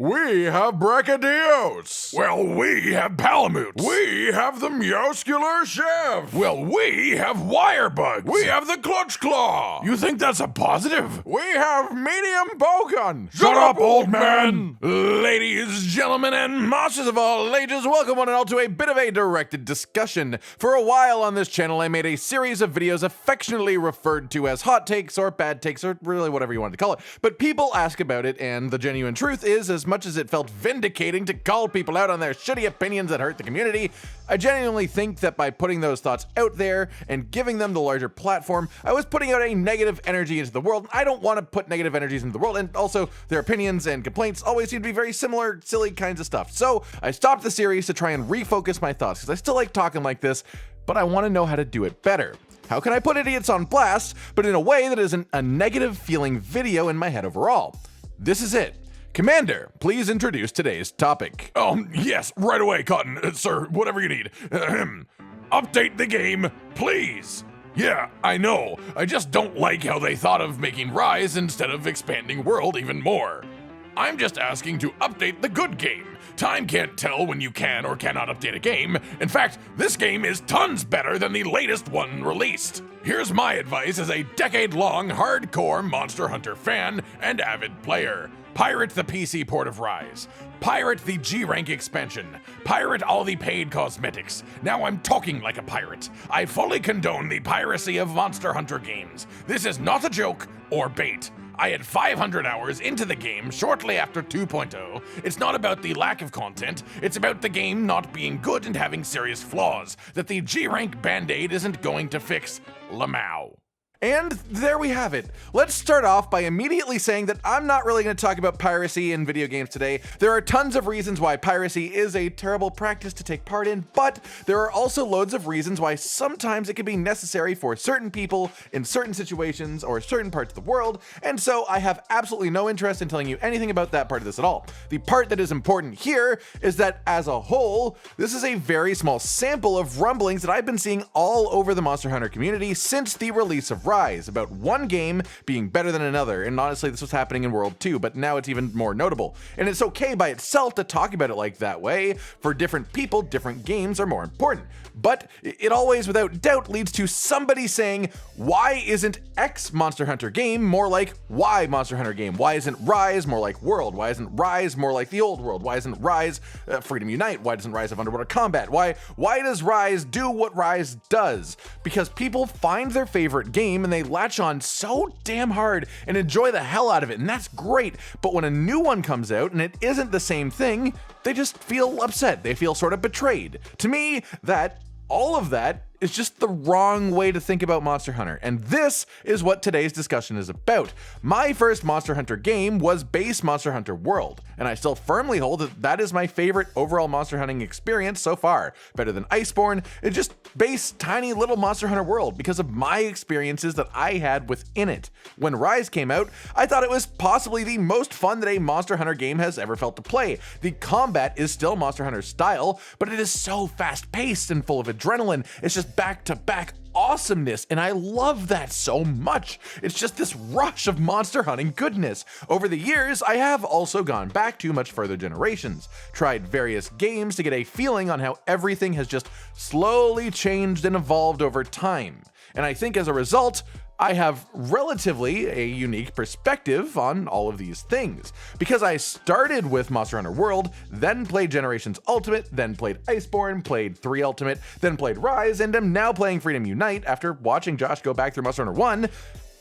We have Brachydios. Well, we have Palamutes. We have the Muscular Chef. Well, we have Wirebugs. We have the Clutch Claw. You think that's a positive? We have Medium Bowgun. Shut up, old man. Ladies, gentlemen, and monsters of all ages, welcome one and all to a bit of a directed discussion. For a while on this channel, I made a series of videos affectionately referred to as hot takes or bad takes or really whatever you wanted to call it. But people ask about it, and the genuine truth is, as much as it felt vindicating to call people out on their shitty opinions that hurt the community, I genuinely think that by putting those thoughts out there and giving them the larger platform, I was putting out a negative energy into the world. I don't want to put negative energies into the world, and also their opinions and complaints always seem to be very similar, silly kinds of stuff. So I stopped the series to try and refocus my thoughts, because I still like talking like this, but I want to know how to do it better. How can I put idiots on blast, but in a way that isn't a negative feeling video in my head overall? This is it. Commander, please introduce today's topic. Yes, right away, Cotton. Sir, whatever you need. Update the game, please. Yeah, I know. I just don't like how they thought of making Rise instead of expanding world even more. I'm just asking to update the good game. Time can't tell when you can or cannot update a game. In fact, this game is tons better than the latest one released. Here's my advice as a decade-long hardcore Monster Hunter fan and avid player. Pirate the PC port of Rise. Pirate the G-Rank expansion. Pirate all the paid cosmetics. Now I'm talking like a pirate. I fully condone the piracy of Monster Hunter games. This is not a joke or bait. I had 500 hours into the game shortly after 2.0. It's not about the lack of content, it's about the game not being good and having serious flaws that the G-Rank Band-Aid isn't going to fix. Lamau. And there we have it. Let's start off by immediately saying that I'm not really going to talk about piracy in video games today. There are tons of reasons why piracy is a terrible practice to take part in, but there are also loads of reasons why sometimes it can be necessary for certain people in certain situations or certain parts of the world, and so I have absolutely no interest in telling you anything about that part of this at all. The part that is important here is that as a whole, this is a very small sample of rumblings that I've been seeing all over the Monster Hunter community since the release of Rise, about one game being better than another, and honestly this was happening in World 2, but now it's even more notable. And it's okay by itself to talk about it like that way. For different people, different games are more important. But it always, without doubt, leads to somebody saying, why isn't X Monster Hunter game more like Y Monster Hunter game? Why isn't Rise more like World? Why isn't Rise more like the old World? Why isn't Rise Freedom Unite? Why doesn't Rise have Underwater Combat? Why does Rise do what Rise does? Because people find their favorite game and they latch on so damn hard and enjoy the hell out of it, and that's great. But when a new one comes out and it isn't the same thing, they just feel upset. They feel sort of betrayed. To me, all of that is just the wrong way to think about Monster Hunter, and this is what today's discussion is about. My first Monster Hunter game was base Monster Hunter World, and I still firmly hold that that is my favorite overall monster hunting experience so far. Better than Iceborne, it's just base tiny little Monster Hunter World because of my experiences that I had within it. When Rise came out, I thought it was possibly the most fun that a Monster Hunter game has ever felt to play. The combat is still Monster Hunter style, but it is so fast-paced and full of adrenaline. It's just back-to-back awesomeness, and I love that so much. It's just this rush of monster hunting goodness. Over the years, I have also gone back to much further generations, tried various games to get a feeling on how everything has just slowly changed and evolved over time. And I think as a result, I have relatively a unique perspective on all of these things. Because I started with Monster Hunter World, then played Generations Ultimate, then played Iceborne, played 3 Ultimate, then played Rise, and am now playing Freedom Unite after watching Josh go back through Monster Hunter 1,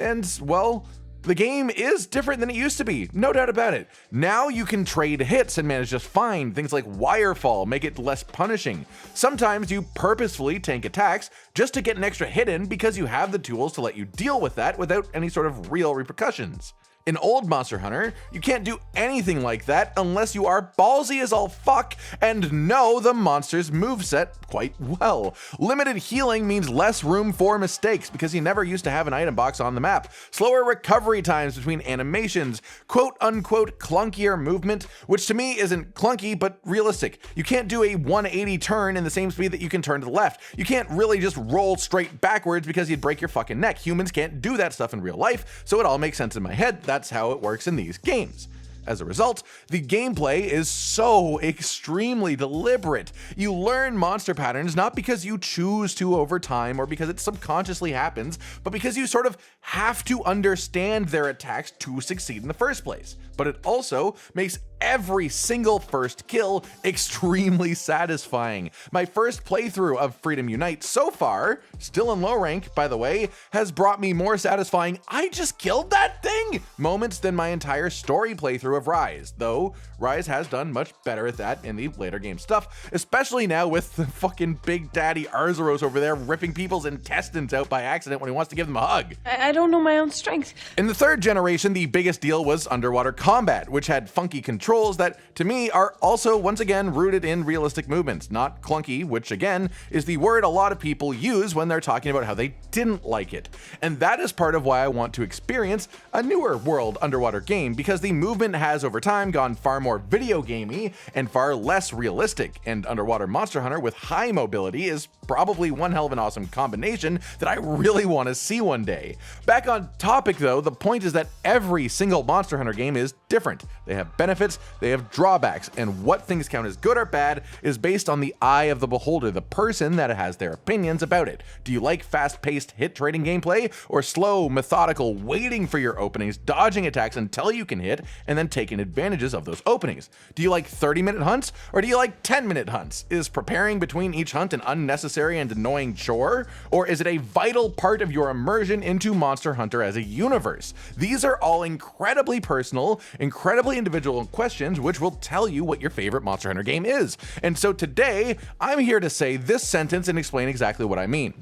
and, well, the game is different than it used to be, no doubt about it. Now you can trade hits and manage just fine. Things like wirefall make it less punishing. Sometimes you purposefully tank attacks just to get an extra hit in because you have the tools to let you deal with that without any sort of real repercussions. In old Monster Hunter, you can't do anything like that unless you are ballsy as all fuck and know the monster's moveset quite well. Limited healing means less room for mistakes because you never used to have an item box on the map. Slower recovery times between animations, quote-unquote clunkier movement, which to me isn't clunky but realistic. You can't do a 180 turn in the same speed that you can turn to the left. You can't really just roll straight backwards because you'd break your fucking neck. Humans can't do that stuff in real life, so it all makes sense in my head. That's how it works in these games. As a result, the gameplay is so extremely deliberate. You learn monster patterns not because you choose to over time or because it subconsciously happens, but because you sort of have to understand their attacks to succeed in the first place. But it also makes every single first kill extremely satisfying. My first playthrough of Freedom Unite so far, still in low rank by the way, has brought me more satisfying "I just killed that thing" moments than my entire story playthrough of Rise, though Rise has done much better at that in the later game stuff, especially now with the fucking Big Daddy Arzuros over there ripping people's intestines out by accident when he wants to give them a hug. I don't know my own strength. In the third generation, the biggest deal was underwater combat, which had funky controls that, to me, are also once again rooted in realistic movements, not clunky, which again is the word a lot of people use when they're talking about how they didn't like it. And that is part of why I want to experience a newer world underwater game, because the movement has over time gone far more video gamey and far less realistic, and underwater Monster Hunter with high mobility is probably one hell of an awesome combination that I really want to see one day. Back on topic though, the point is that every single Monster Hunter game is different. They have benefits, they have drawbacks, and what things count as good or bad is based on the eye of the beholder, the person that has their opinions about it. Do you like fast-paced hit trading gameplay, or slow, methodical, waiting for your openings, dodging attacks until you can hit, and then taking advantages of those openings? Do you like 30-minute hunts, or do you like 10-minute hunts? Is preparing between each hunt an unnecessary and annoying chore, or is it a vital part of your immersion into Monster Hunter as a universe? These are all incredibly personal, incredibly individual questions which will tell you what your favorite Monster Hunter game is. And so today, I'm here to say this sentence and explain exactly what I mean.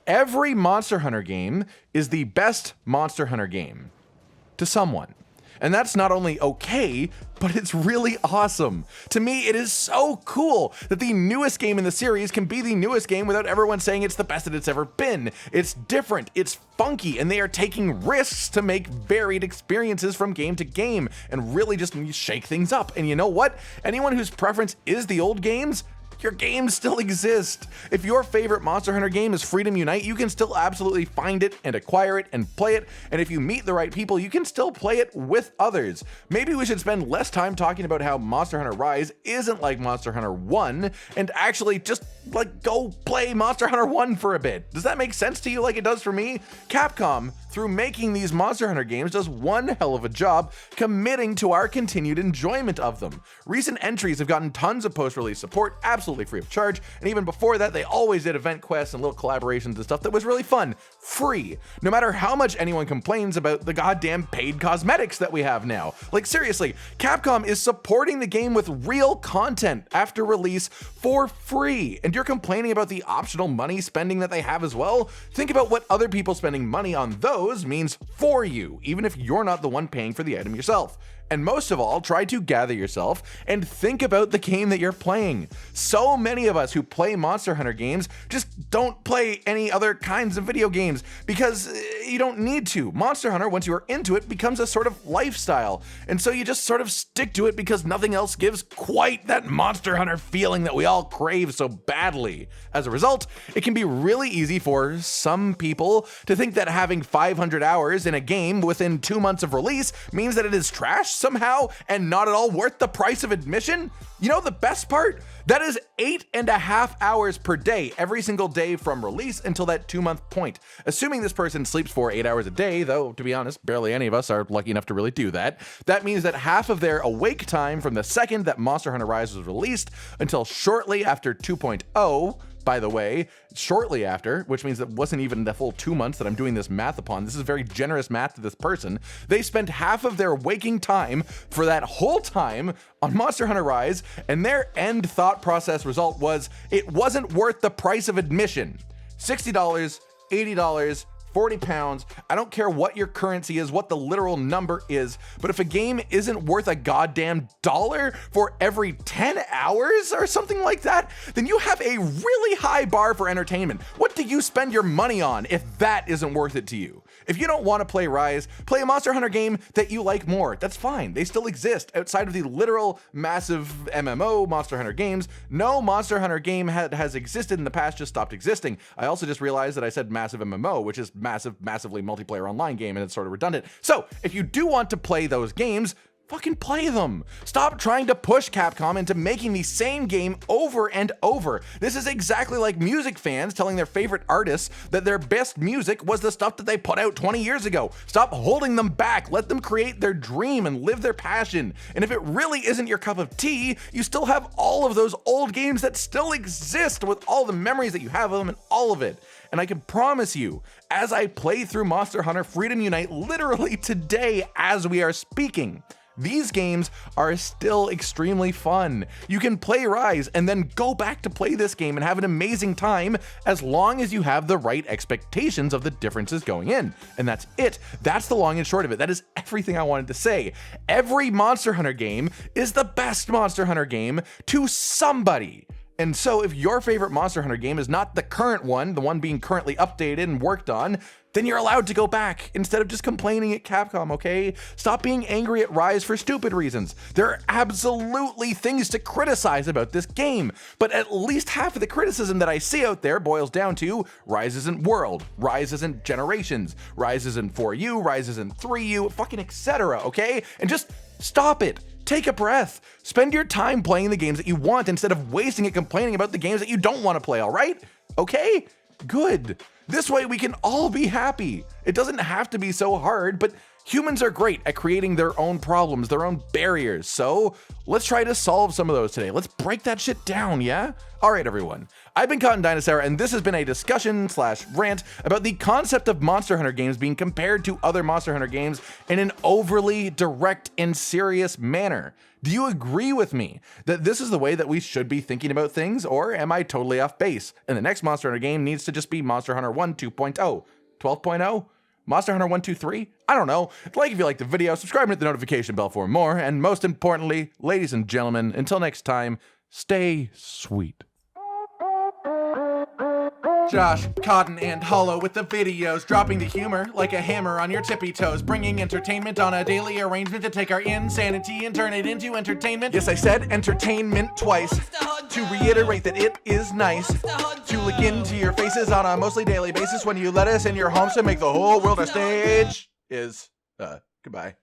Every Monster Hunter game is the best Monster Hunter game to someone. And that's not only okay, but it's really awesome. To me, it is so cool that the newest game in the series can be the newest game without everyone saying it's the best that it's ever been. It's different, it's funky, and they are taking risks to make varied experiences from game to game and really just shake things up. And you know what? Anyone whose preference is the old games, your games still exist. If your favorite Monster Hunter game is Freedom Unite, you can still absolutely find it and acquire it and play it. And if you meet the right people, you can still play it with others. Maybe we should spend less time talking about how Monster Hunter Rise isn't like Monster Hunter 1 and actually just go play Monster Hunter 1 for a bit. Does that make sense to you like it does for me? Capcom, through making these Monster Hunter games, does one hell of a job committing to our continued enjoyment of them. Recent entries have gotten tons of post-release support, absolutely free of charge, and even before that, they always did event quests and little collaborations and stuff that was really fun, free. No matter how much anyone complains about the goddamn paid cosmetics that we have now. Like seriously, Capcom is supporting the game with real content after release for free, and you're complaining about the optional money spending that they have as well? Think about what other people spending money on those means for you, even if you're not the one paying for the item yourself. And most of all, try to gather yourself and think about the game that you're playing. So many of us who play Monster Hunter games just don't play any other kinds of video games because you don't need to. Monster Hunter, once you are into it, becomes a sort of lifestyle. And so you just sort of stick to it because nothing else gives quite that Monster Hunter feeling that we all crave so badly. As a result, it can be really easy for some people to think that having 500 hours in a game within 2 months of release means that it is trash somehow and not at all worth the price of admission. You know the best part? That is 8.5 hours per day, every single day from release until that 2-month point. Assuming this person sleeps for 8 hours a day, though, to be honest, barely any of us are lucky enough to really do that. That means that half of their awake time from the second that Monster Hunter Rise was released until shortly after 2.0, by the way, shortly after, which means that wasn't even the full 2 months that I'm doing this math upon. This is very generous math to this person. They spent half of their waking time for that whole time on Monster Hunter Rise, and their end thought process result was it wasn't worth the price of admission. $60, $80, 40 pounds, I don't care what your currency is, what the literal number is, but if a game isn't worth a goddamn dollar for every 10 hours or something like that, then you have a really high bar for entertainment. What do you spend your money on if that isn't worth it to you? If you don't want to play Rise, play a Monster Hunter game that you like more. That's fine. They still exist outside of the literal massive MMO Monster Hunter games. No Monster Hunter game has existed in the past, just stopped existing. I also just realized that I said massive MMO, which is massively multiplayer online game, and it's sort of redundant. So if you do want to play those games, fucking play them. Stop trying to push Capcom into making the same game over and over. This is exactly like music fans telling their favorite artists that their best music was the stuff that they put out 20 years ago. Stop holding them back. Let them create their dream and live their passion. And if it really isn't your cup of tea, you still have all of those old games that still exist with all the memories that you have of them and all of it. And I can promise you, as I play through Monster Hunter Freedom Unite literally today as we are speaking, these games are still extremely fun. You can play Rise and then go back to play this game and have an amazing time as long as you have the right expectations of the differences going in. And that's it. That's the long and short of it. That is everything I wanted to say. Every Monster Hunter game is the best Monster Hunter game to somebody. And so if your favorite Monster Hunter game is not the current one, the one being currently updated and worked on, then you're allowed to go back instead of just complaining at Capcom, okay? Stop being angry at Rise for stupid reasons. There are absolutely things to criticize about this game, but at least half of the criticism that I see out there boils down to Rise isn't World, Rise isn't Generations, Rise isn't 4U, Rise isn't 3U, fucking etc., okay? And just stop it. Take a breath. Spend your time playing the games that you want instead of wasting it complaining about the games that you don't want to play, all right? Okay? Good. This way we can all be happy. It doesn't have to be so hard, but humans are great at creating their own problems, their own barriers. So let's try to solve some of those today. Let's break that shit down, yeah? All right, everyone. I've been Cotton Dinosaur, and this has been a discussion/rant about the concept of Monster Hunter games being compared to other Monster Hunter games in an overly direct and serious manner. Do you agree with me that this is the way that we should be thinking about things, or am I totally off base? And the next Monster Hunter game needs to just be Monster Hunter 1 2.0, 12.0, Monster Hunter 1, 2, 3? I don't know. Like if you liked the video, subscribe and hit the notification bell for more, and most importantly, ladies and gentlemen, until next time, stay sweet. Josh, Cotton, and Hollow with the videos, dropping the humor like a hammer on your tippy toes, bringing entertainment on a daily arrangement to take our insanity and turn it into entertainment. Yes, I said entertainment twice, to reiterate that it is nice to look into your faces on a mostly daily basis when you let us in your homes to make the whole world a stage. Goodbye.